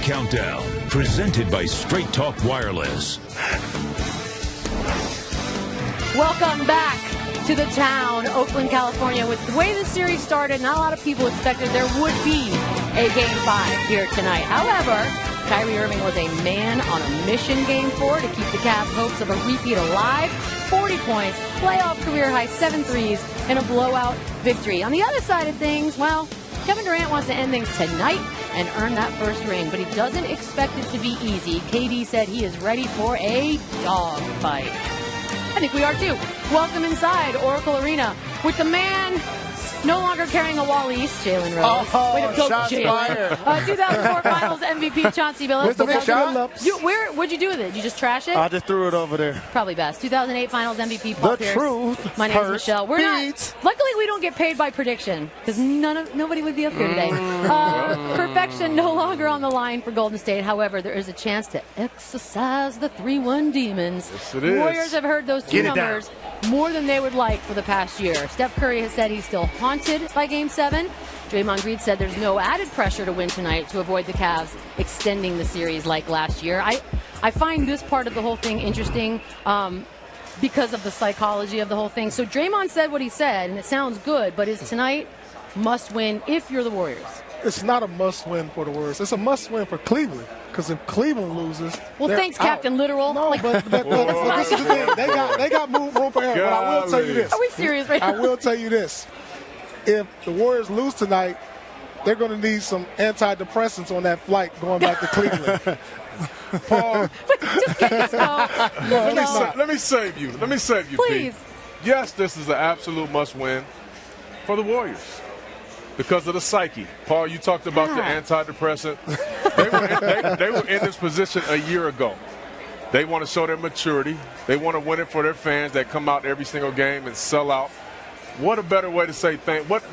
Countdown, presented by Straight Talk Wireless. Welcome back to the town, Oakland, California. With the way the series started, not a lot of people expected there would be a Game 5 here tonight. However, Kyrie Irving was a man on a mission Game 4 to keep the Cavs' hopes of a repeat alive. 40 points, playoff career high, 7 threes, and a blowout victory. On the other side of things, well, Kevin Durant wants to end things tonight and earn that first ring, but he doesn't expect it to be easy. KD said he is ready for a dogfight. I think we are too. Welcome inside Oracle Arena with the man no longer carrying a wall east, Jalen Rose. Way to go, Jalen. 2004 Finals MVP, Chauncey Billups. Where's the big shot? What'd you do with it? Did you just trash it? I just threw it over there. Probably best. 2008 Finals MVP, Paul Pierce. Truth. My name is Michelle. We're not. Luckily, we don't get paid by prediction because nobody would be up here today. Perfection no longer on the line for Golden State. However, there is a chance to exercise the 3-1 demons. Yes, it is. Warriors have heard those two numbers more than they would like for the past year. Steph Curry has said he's still haunted by Game 7. Draymond Green said there's no added pressure to win tonight to avoid the Cavs extending the series like last year. I find this part of the whole thing interesting because of the psychology of the whole thing. So Draymond said what he said, and it sounds good, but is tonight must win if you're the Warriors? It's not a must-win for the Warriors. It's a must-win for Cleveland. Because if Cleveland loses, well, thanks, out. Captain Literal. No, but this is the thing. They got room for error. But I will tell you this. Are we serious right now? I will tell you this. If the Warriors lose tonight, they're going to need some antidepressants on that flight going back to Cleveland. Paul, just get this let me save you. Let me save you, please. Pete. Yes, this is an absolute must-win for the Warriors. Because of the psyche. Paul, you talked about the antidepressant. They were in this position a year ago. They want to show their maturity. They want to win it for their fans that come out every single game and sell out. What a better way to say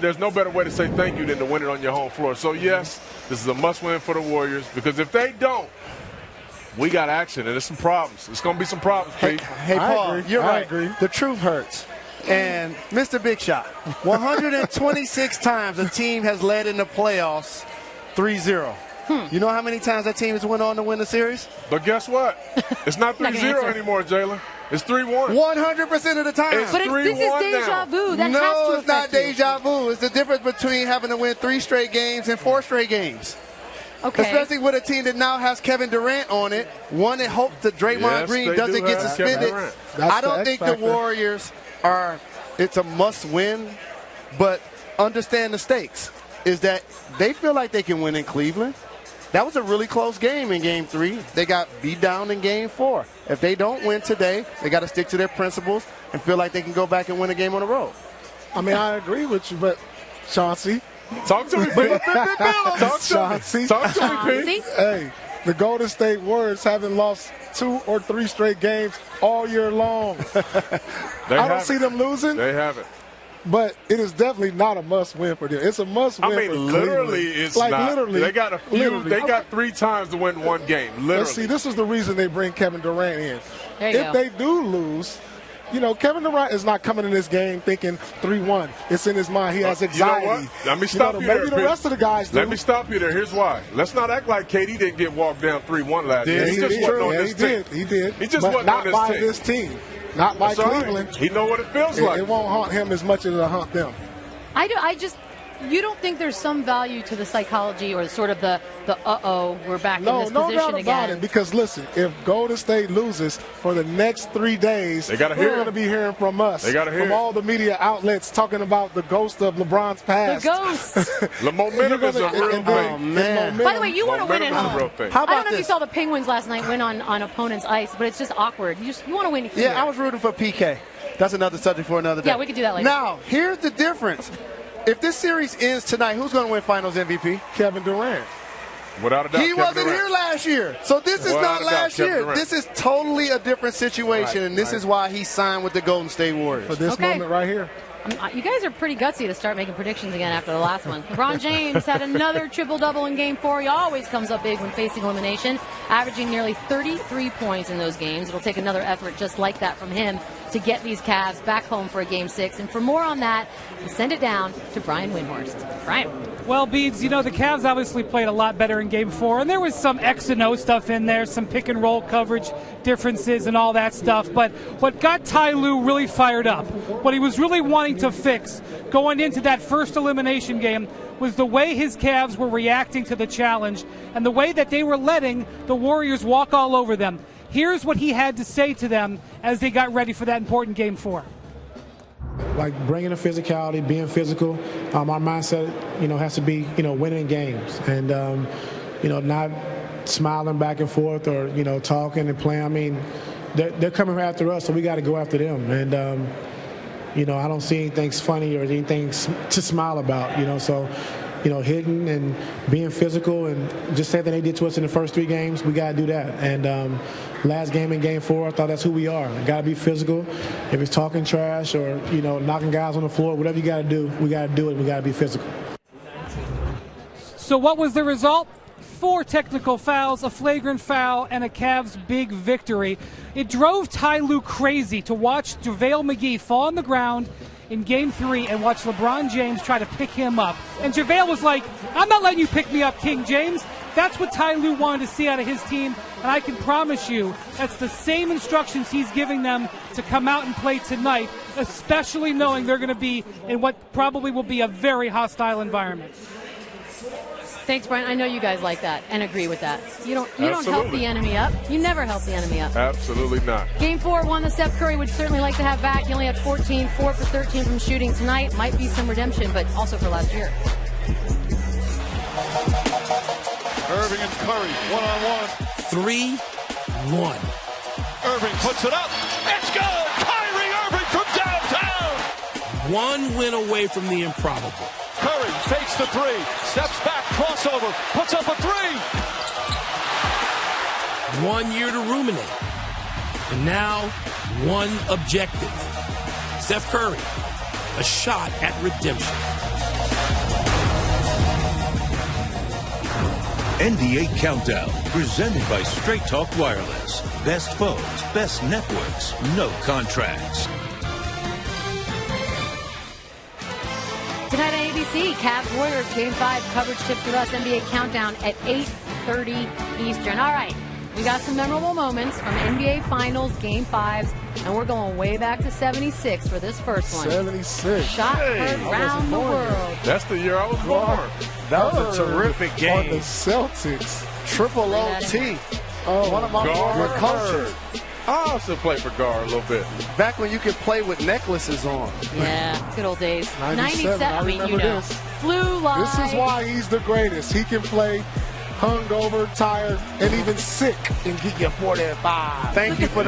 there's no better way to say thank you than to win it on your home floor. So, yes, this is a must-win for the Warriors because if they don't, we got action and there's some problems. It's going to be some problems, Pete. Hey Paul, you're right. The truth hurts. And Mr. Big Shot, 126 times a team has led in the playoffs 3-0. You know how many times that team has went on to win the series? But guess what? It's not 3-0 anymore, Jalen. It's 3-1. 100% of the time. But this is deja vu. That has to it's not deja vu. It's the difference between having to win 3 straight games and 4 straight games. Okay. Especially with a team that now has Kevin Durant on it. One that hopes that Draymond Green doesn't get suspended. I don't think the Warriors it's a must-win, but understand the stakes is that they feel like they can win in Cleveland. That was a really close game in Game 3. They got beat down in Game 4. If they don't win today, they got to stick to their principles and feel like they can go back and win a game on the road. I mean, I agree with you, but Chauncey. Talk to me, Pete. Talk to me, Pete. Hey, the Golden State Warriors haven't lost 2 or 3 straight games all year long. I don't see them losing. They haven't. But it is definitely not a must-win for them. It's a must-win for Cleveland. Literally, it's like not. Literally, they got They got 3 times to win one game. Literally. But see, this is the reason they bring Kevin Durant in. If they do lose, Kevin Durant is not coming in this game thinking 3-1. It's in his mind. He has anxiety. You know what? Let me stop you there. Maybe the rest of the guys do. Let me stop you there. Here's why. Let's not act like KD didn't get walked down 3-1 last year. He did. He did. He just wasn't on this team. Not by Cleveland. Right. He know what it feels like. It won't haunt him as much as it'll haunt them. You don't think there's some value to the psychology or sort of the we're back in this position again? No doubt about it. Because listen, if Golden State loses for the next 3 days, they're going to be hearing from us. They got to hear from all the media outlets talking about the ghost of LeBron's past. The ghost. The momentum is a real thing. Oh, man. By the way, you want to win at home. How about I don't know if you saw the Penguins last night win on opponent's ice, but it's just awkward. You want to win here. Yeah, I was rooting for PK. That's another subject for another day. Yeah, we can do that later. Now, here's the difference. If this series ends tonight, who's going to win Finals MVP? Kevin Durant. Without a doubt, he wasn't here last year. So this is not last year. This is totally a different situation, and this is why he signed with the Golden State Warriors. For this moment right here. You guys are pretty gutsy to start making predictions again after the last one. LeBron James had another triple-double in Game 4. He always comes up big when facing elimination, averaging nearly 33 points in those games. It'll take another effort just like that from him to get these Cavs back home for a Game 6. And for more on that, we'll send it down to Brian Windhorst. Brian. Well, Beads, you know, the Cavs obviously played a lot better in Game 4, and there was some X and O stuff in there, some pick-and-roll coverage differences and all that stuff. But what got Ty Lue really fired up, what he was really wanting to fix going into that first elimination game, was the way his Cavs were reacting to the challenge and the way that they were letting the Warriors walk all over them. Here's what he had to say to them as they got ready for that important Game 4. Like bringing the physicality, being physical. Our mindset, has to be, winning games and, not smiling back and forth or, talking and playing. I mean, they're coming after us, so we got to go after them. And, I don't see anything funny or anything to smile about, so, hitting and being physical and just saying that they did to us in the first 3 games, we got to do that. And last game in Game 4, I thought that's who we are. Got to be physical. If it's talking trash or, knocking guys on the floor, whatever you got to do, we got to do it. We got to be physical. So what was the result? 4 technical fouls, a flagrant foul, and a Cavs big victory. It drove Ty Lue crazy to watch JaVale McGee fall on the ground in Game 3 and watch LeBron James try to pick him up. And JaVale was like, I'm not letting you pick me up, King James. That's what Ty Lue wanted to see out of his team, and I can promise you that's the same instructions he's giving them to come out and play tonight, especially knowing they're going to be in what probably will be a very hostile environment. Thanks, Brian. I know you guys like that and agree with that. You don't help the enemy up. You never help the enemy up. Absolutely not. Game 4, one that Steph Curry would certainly like to have back. He only had 14, 4 for 13 from shooting tonight. Might be some redemption, but also for last year. Irving and Curry, one-on-one. 3-1. Irving puts it up. It's good! Kyrie Irving from downtown! 1 win away from the improbable. Curry fakes the 3, steps back, crossover, puts up a 3. 1 year to ruminate. And now, 1 objective. Steph Curry, a shot at redemption. NBA Countdown, presented by Straight Talk Wireless. Best phones, best networks, no contracts. Tonight on ABC, Cavs Warriors Game 5 coverage tipped to us. NBA Countdown at 8:30 Eastern. All right, we got some memorable moments from NBA Finals Game 5s, and we're going way back to 76 for this first one. 76. Shot heard around the world. That's the year I was born. That was a terrific game. On the Celtics. Triple OT. One of my favorite coaches. I also played for guard a little bit. Back when you could play with necklaces on. Yeah, good old days. 97. I remember this. Flew live. This is why he's the greatest. He can play hungover, tired, and even sick, and get you 45. Thank you for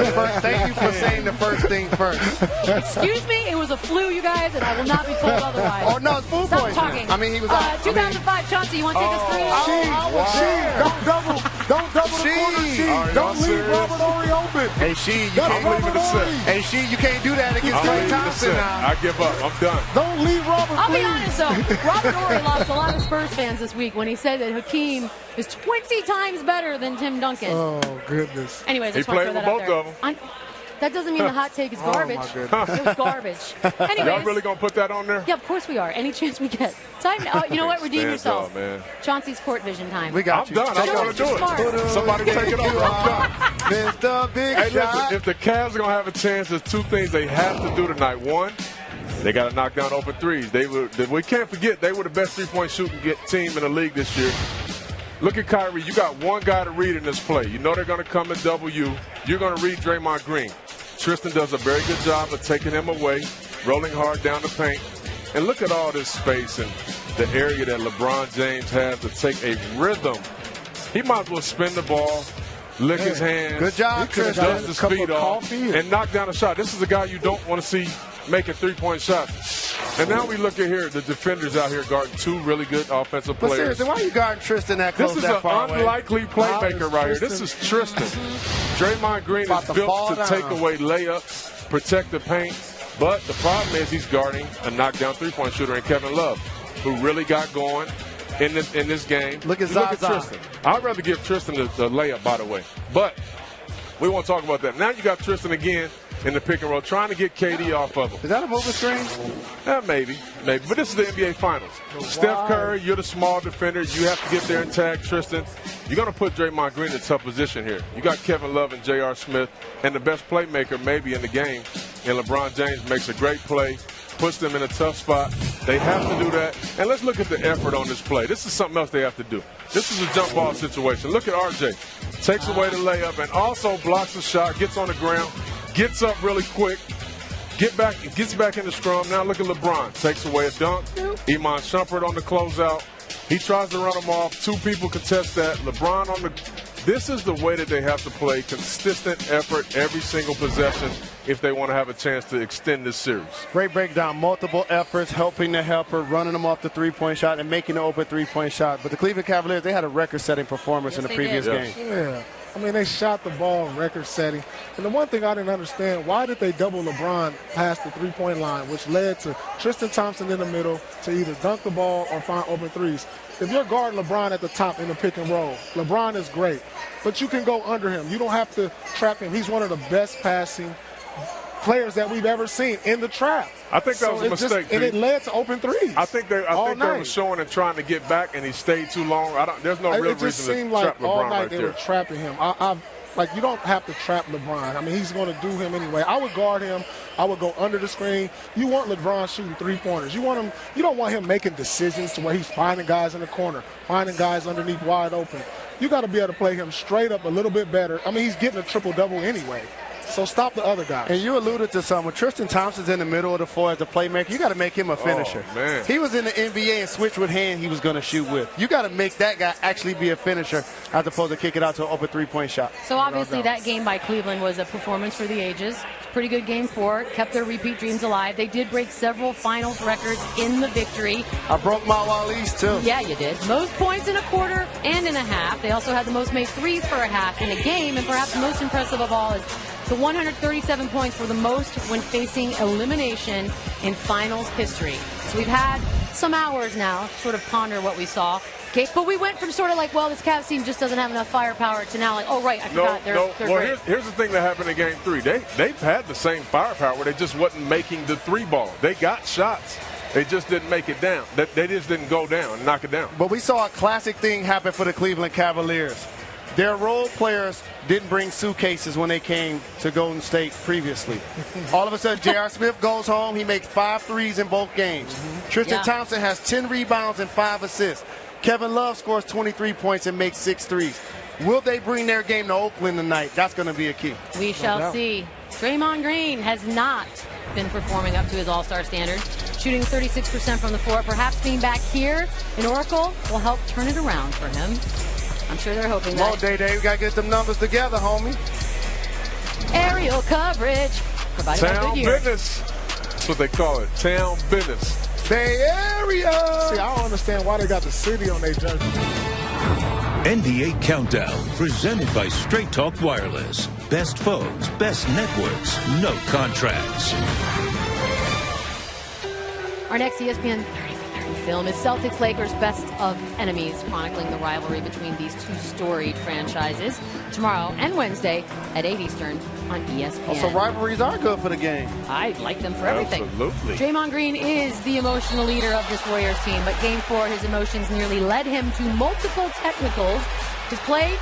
saying the first thing first. Excuse me, it was a flu, you guys, and I will not be told otherwise. Oh no, it's food poisoning. Stop talking. I mean, he was out. 2005, Chauncey, you want to take us through? Don't double the corner, She. Don't leave Robert Horry open. Hey, She, you can't leave it a set. Hey, She, you can't do that against Klay Thompson now. I give up. I'm done. Don't leave Robert. I'll be honest though, Robert Horry lost a lot of Spurs fans this week when he said that Hakeem is 20 times better than Tim Duncan. Oh, goodness. Anyways, he played with both of them. That doesn't mean the hot take is garbage. Oh, my goodness. It was garbage. Anyways, y'all really going to put that on there? Yeah, of course we are. Any chance we get. Time. You know what? Redeem yourself. Up, man. Chauncey's court vision time. We got I'm done. I'm going to do it. Somebody take it over. I'm done. Mr. Big Hey, Shot. listen, if the Cavs are going to have a chance, there's 2 things they have to do tonight. 1, they got to knock down open threes. We can't forget they were the best 3-point shooting team in the league this year. Look at Kyrie. You got 1 guy to read in this play. You know they're going to come and double you. You're going to read Draymond Green. Tristan does a very good job of taking him away, rolling hard down the paint. And look at all this space and the area that LeBron James has to take a rhythm. He might as well spin the ball, lick his hands. Good job, Tristan. Dust his feet off and knock down a shot. This is a guy you don't want to see making 3-point shots. And now we look at here, the defenders out here guarding 2 really good offensive players. But seriously, why are you guarding Tristan that close, this is that far away? This is an unlikely playmaker right here. This is Tristan. Draymond Green is built to take away layups, protect the paint. But the problem is he's guarding a knockdown 3-point shooter in Kevin Love, who really got going in this game. Look at Tristan. I'd rather give Tristan the layup, by the way. But we won't talk about that. Now you got Tristan again. in the pick and roll, trying to get KD off of him. Is that a moving screen? Maybe. But this is the NBA Finals. Steph Curry, you're the small defender. You have to get there and tag Tristan. You're going to put Draymond Green in a tough position here. You got Kevin Love and J.R. Smith, and the best playmaker maybe in the game. And LeBron James makes a great play, puts them in a tough spot. They have to do that. And let's look at the effort on this play. This is something else they have to do. This is a jump ball situation. Look at RJ. Takes away the layup and also blocks the shot, gets on the ground, gets up really quick, gets back in the scrum. Now look at LeBron. Takes away a dunk. Iman Shumpert on the closeout. He tries to run him off. Two people contest that. LeBron on the – this is the way that they have to play, consistent effort every single possession if they want to have a chance to extend this series. Great breakdown. Multiple efforts, helping the helper, running them off the three-point shot, and making the open three-point shot. But the Cleveland Cavaliers, they had a record-setting performance in the previous game. Yeah. I mean, they shot the ball record-setting. And the one thing I didn't understand, why did they double LeBron past the three-point line, which led to Tristan Thompson in the middle to either dunk the ball or find open threes? If you're guarding LeBron at the top in the pick and roll, LeBron is great. But you can go under him. You don't have to trap him. He's one of the best passing players that we've ever seen in the trap. I think that was a mistake. And it led to open threes. I think they were showing and trying to get back, and he stayed too long. There's no real reason to trap LeBron all night right they there. were trapping him. Like, you don't have to trap LeBron. I mean, he's going to do him anyway. I would guard him. I would go under the screen. You want LeBron shooting three-pointers. You don't want him making decisions to where he's finding guys in the corner, finding guys underneath wide open. You got to be able to play him straight up a little bit better. I mean, he's getting a triple-double anyway. So stop the other guys. And you alluded to something. Tristan Thompson's in the middle of the floor as a playmaker. You got to make him a finisher. Oh, man. He was in the NBA and switched with hand he was going to shoot with. You got to make that guy actually be a finisher as opposed to kick it out to an open three-point shot. So obviously that game by Cleveland was a performance for the ages. Pretty good game for it. Kept their repeat dreams alive. They did break several finals records in the victory. I broke my Wally's too. Yeah, you did. Most points in a quarter and in a half. They also had the most made threes for a half in a game. And perhaps most impressive of all is the 137 points were the most when facing elimination in finals history. So we've had some hours now to sort of ponder what we saw. Okay, but we went from sort of like, well, this Cavs team just doesn't have enough firepower to now like, oh, right, I forgot. They're well, great. here's the thing that happened in Game 3. They've had the same firepower. They just wasn't making the three ball. They got shots. They just didn't make it down. They just didn't go down and knock it down. But we saw a classic thing happen for the Cleveland Cavaliers. Their role players didn't bring suitcases when they came to Golden State previously. All of a sudden, J.R. Smith goes home. He makes 5 threes in both games. Tristan Thompson has 10 rebounds and 5 assists. Kevin Love scores 23 points and makes 6 threes. Will they bring their game to Oakland tonight? That's going to be a key. We shall see. Draymond Green has not been performing up to his all-star standard, shooting 36% from the floor. Perhaps being back here in Oracle will help turn it around for him. I'm sure they're hoping that. Come on, Day-Day. We got to get them numbers together, homie. Aerial coverage. Town business. That's what they call it. Town business. Bay Area. See, I don't understand why they got the city on their jersey. NBA Countdown, presented by Straight Talk Wireless. Best phones, best networks, no contracts. Our next ESPN 30 film is Celtics Lakers Best of Enemies, chronicling the rivalry between these two storied franchises tomorrow and Wednesday at 8 Eastern on ESPN. Also, rivalries are good for the game. I like them for everything. Absolutely. Draymond Green is the emotional leader of this Warriors team, but Game 4, his emotions nearly led him to multiple technicals. His play,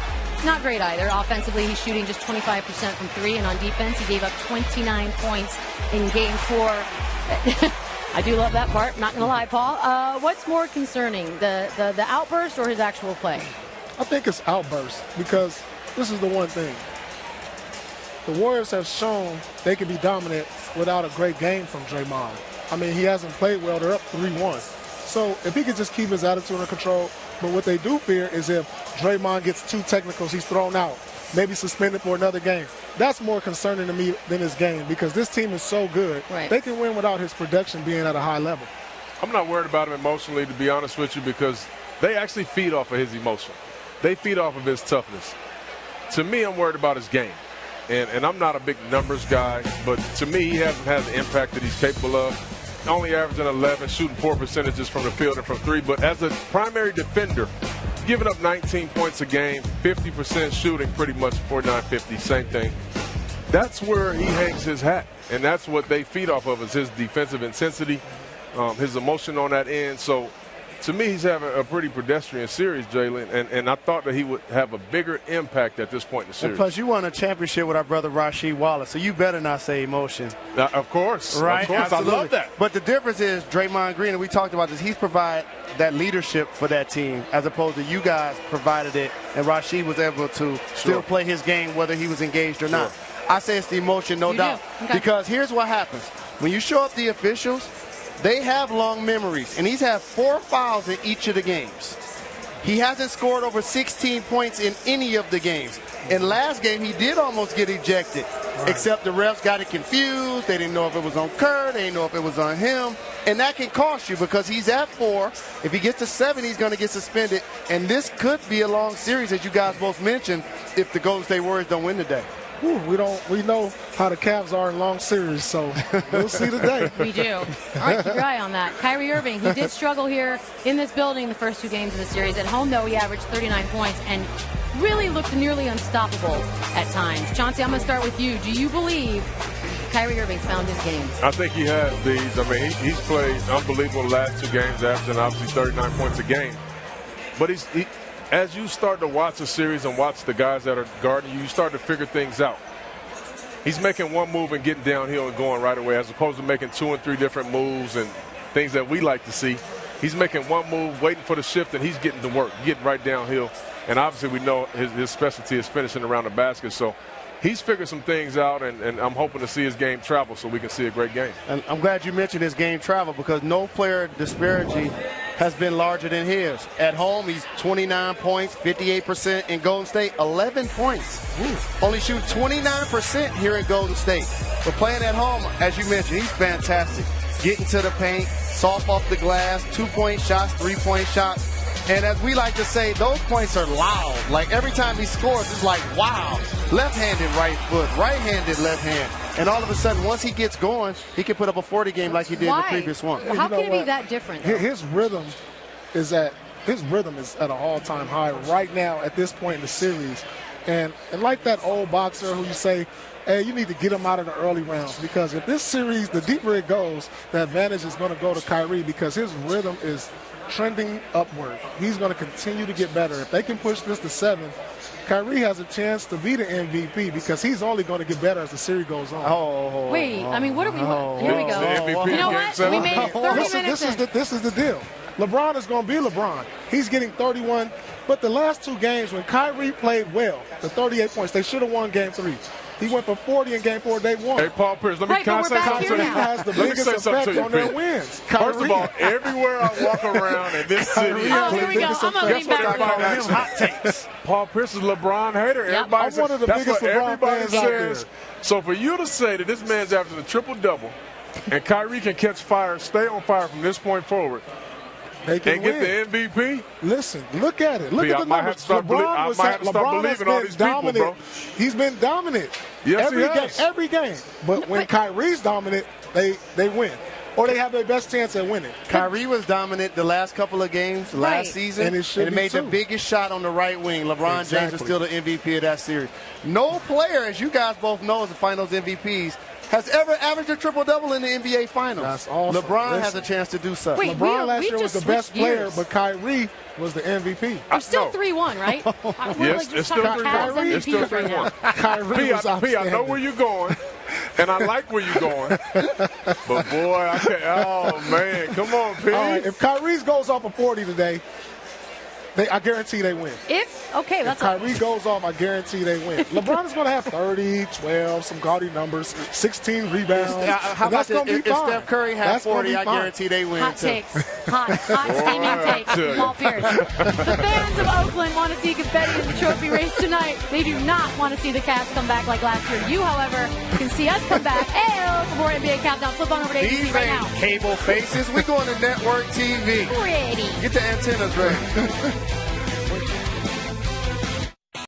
not great either. Offensively, he's shooting just 25% from 3, and on defense, he gave up 29 points in Game 4. I do love that part, not going to lie, Paul. What's more concerning, the outburst or his actual play? I think it's outburst, because this is the one thing. The Warriors have shown they can be dominant without a great game from Draymond. I mean, he hasn't played well. They're up 3-1. So if he could just keep his attitude under control, but what they do fear is if Draymond gets 2 technicals, he's thrown out, maybe suspended for another game. That's more concerning to me than his game, because this team is so good. Right. They can win without his production being at a high level. I'm not worried about him emotionally, to be honest with you, because they actually feed off of his emotion. They feed off of his toughness. To me, I'm worried about his game. And I'm not a big numbers guy, but to me, he hasn't had the impact that he's capable of. Only averaging 11, shooting poor percentages from the field and from 3. But as a primary defender, giving up 19 points a game, 50% shooting, pretty much 49-50, same thing. that's where he hangs his hat, and that's what they feed off of is his defensive intensity, his emotion on that end. So, to me, he's having a pretty pedestrian series, Jalen, and I thought that he would have a bigger impact at this point in the series. And plus, you won a championship with our brother Rasheed Wallace, so you better not say emotion. Of course. Right? Of course. Absolutely. I love that. But the difference is Draymond Green, and we talked about this, he's provided that leadership for that team as opposed to you guys provided it, and Rasheed was able to still play his game whether he was engaged or not. I say it's the emotion, no doubt. Okay. Because here's what happens. When you show up the officials, they have long memories, and he's had 4 fouls in each of the games. He hasn't scored over 16 points in any of the games. In last game, he did almost get ejected, except the refs got it confused. They didn't know if it was on Kerr. They didn't know if it was on him. And that can cost you because he's at 4. If he gets to 7, he's going to get suspended. And this could be a long series, as you guys both mentioned, if the Golden State Warriors don't win today. We know how the Cavs are in long series, so we'll see today. We do. All right, keep your eye on that. Kyrie Irving, he did struggle here in this building the first 2 games of the series. At home, though, he averaged 39 points and really looked nearly unstoppable at times. Chauncey, I'm going to start with you. Do you believe Kyrie Irving found his game? I think he has these. I mean, he's played unbelievable the last 2 games, averaging obviously 39 points a game. But as you start to watch the series and watch the guys that are guarding you, you start to figure things out. He's making one move and getting downhill and going right away as opposed to making 2 and 3 different moves and things that we like to see. He's making one move, waiting for the shift, and he's getting to work, getting right downhill. And obviously we know his specialty is finishing around the basket. So he's figured some things out, and I'm hoping to see his game travel so we can see a great game. And I'm glad you mentioned his game travel because no player disparity has been larger than his. At home, he's 29 points, 58% in Golden State, 11 points. Only shoot 29% here in Golden State. But playing at home, as you mentioned, he's fantastic. Getting to the paint, soft off the glass, 2-point shots, 3-point shots. And as we like to say, those points are loud. Like every time he scores, it's like, wow. Left-handed right foot, right-handed left hand. And all of a sudden, once he gets going, he can put up a 40 game like he did in the previous one. How can it be that different? His rhythm is at an all-time high right now at this point in the series. And like that old boxer who you say, hey, you need to get him out of the early rounds because if this series, the deeper it goes, the advantage is going to go to Kyrie because his rhythm is trending upward. He's going to continue to get better. If they can push this to 7, Kyrie has a chance to be the MVP because he's only going to get better as the series goes on. Wait, I mean, what are we? Here we go. You know what? We made it 30 minutes in. This is the deal. LeBron is going to be LeBron. He's getting 31. But the last 2 games when Kyrie played well, the 38 points, they should have won Game 3. He went for 40 in Game 4. They won. Hey, Paul Pierce, let me say something to you. He has the biggest effect on their wins. First of all, everywhere I walk around in this city, here we go. I'm going to lean back on hot takes. Paul Pierce is a LeBron hater. Everybody I'm one of the biggest LeBron fans out there. So for you to say that this man's averaging a triple-double and Kyrie can catch fire, stay on fire from this point forward, and get the MVP? Listen, look at it. Look at the numbers. LeBron has been dominant. Bro. He's been dominant every game. But when Kyrie's dominant, they win. Or they have their best chance at winning. Kyrie was dominant the last couple of games last season, and it made the biggest shot on the right wing. LeBron James is still the MVP of that series. No player, as you guys both know, as the Finals MVPs, has ever averaged a triple-double in the NBA Finals. That's awesome. LeBron has a chance to do so. Wait, LeBron last year was the best player, but Kyrie was the MVP. We're still 3-1, right? Yes, it's still 3-1. It's still 3-1. Kyrie was outstanding. I know where you're going, and I like where you're going. But, boy, I can't. Oh, man. Come on, P. All right, if Kyrie goes off a 40 today, I guarantee they win. If Kyrie goes off, I guarantee they win. LeBron is going to have 30, 12, some gaudy numbers, 16 rebounds. How about that's if Steph Curry has 40, I guarantee they win. Hot takes. Hot steaming takes. Paul Pierce. The fans of Oakland want to see confetti in the trophy race tonight. They do not want to see the Cavs come back like last year. You, however, can see us come back. For more NBA Countdown. Flip on over to ABC right now. Cable faces. We're going to network TV. Ready. Get the antennas ready.